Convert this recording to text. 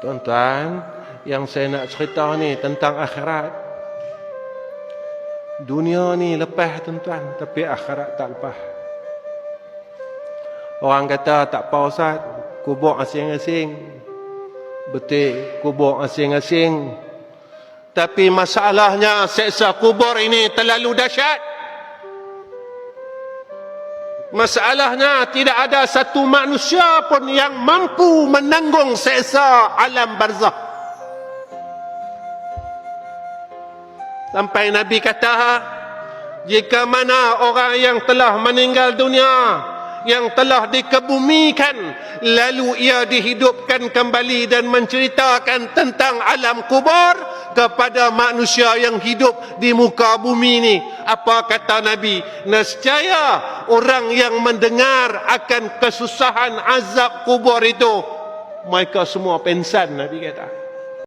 Tuan-tuan, yang saya nak cerita ni tentang akhirat. Dunia ni lepas tuan-tuan, tapi akhirat tak lepas. Orang kata tak apa Ustaz, kubur asing-asing. Betul, kubur asing-asing. Tapi masalahnya seksa kubur ini terlalu dahsyat. Masalahnya tidak ada satu manusia pun yang mampu menanggung seksa alam barzakh. Sampai Nabi kata, jika mana orang yang telah meninggal dunia, yang telah dikebumikan, lalu ia dihidupkan kembali dan menceritakan tentang alam kubur kepada manusia yang hidup di muka bumi ini. Apa kata Nabi? Nescaya orang yang mendengar akan kesusahan azab kubur itu, mereka semua pengsan, Nabi kata.